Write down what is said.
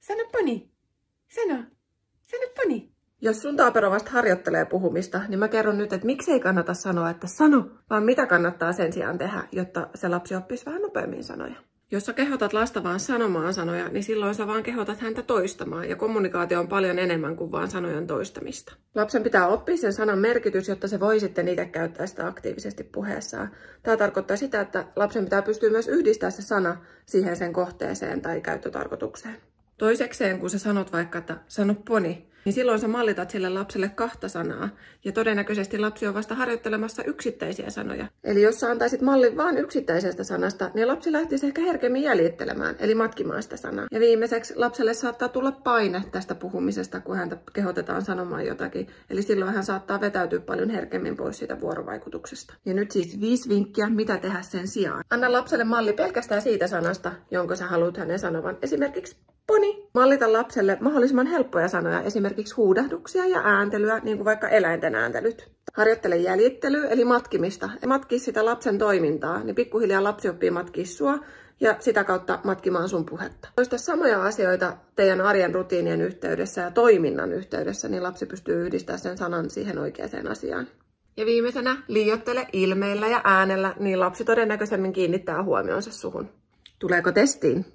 Sano poni. Sano poni. Jos sun taapero vasta harjoittelee puhumista, niin mä kerron nyt, että miksi ei kannata sanoa, että sano, vaan mitä kannattaa sen sijaan tehdä, jotta se lapsi oppisi vähän nopeammin sanoja. Jos sä kehotat lasta vaan sanomaan sanoja, niin silloin sä vaan kehotat häntä toistamaan, ja kommunikaatio on paljon enemmän kuin vaan sanojen toistamista. Lapsen pitää oppia sen sanan merkitys, jotta se voi sitten itse käyttää sitä aktiivisesti puheessaan. Tämä tarkoittaa sitä, että lapsen pitää pystyä myös yhdistämään se sana siihen sen kohteeseen tai käyttötarkoitukseen. Toisekseen, kun sä sanot vaikka, että sano poni, niin silloin sä mallitat sille lapselle 2 sanaa, ja todennäköisesti lapsi on vasta harjoittelemassa yksittäisiä sanoja. Eli jos sä antaisit mallin vain yksittäisestä sanasta, niin lapsi lähtisi ehkä herkemmin jäljittelemään, eli matkimaan sitä sanaa. Ja viimeiseksi lapselle saattaa tulla paine tästä puhumisesta, kun häntä kehotetaan sanomaan jotakin, eli silloin hän saattaa vetäytyä paljon herkemmin pois siitä vuorovaikutuksesta. Ja nyt siis 5 vinkkiä, mitä tehdä sen sijaan. Anna lapselle malli pelkästään siitä sanasta, jonka sä haluat hänen sanovan. Esimerkiksi poni. Mallita lapselle mahdollisimman helppoja sanoja, esimerkiksi huudahduksia ja ääntelyä, niin kuin vaikka eläinten ääntelyt. Harjoittele jäljittelyä, eli matkimista. Matki sitä lapsen toimintaa, niin pikkuhiljaa lapsi oppii matkia sua ja sitä kautta matkimaan sun puhetta. Toista samoja asioita teidän arjen rutiinien yhteydessä ja toiminnan yhteydessä, niin lapsi pystyy yhdistämään sen sanan siihen oikeaan asiaan. Ja viimeisenä, liioittele ilmeillä ja äänellä, niin lapsi todennäköisemmin kiinnittää huomionsa suhun. Tuleeko testiin?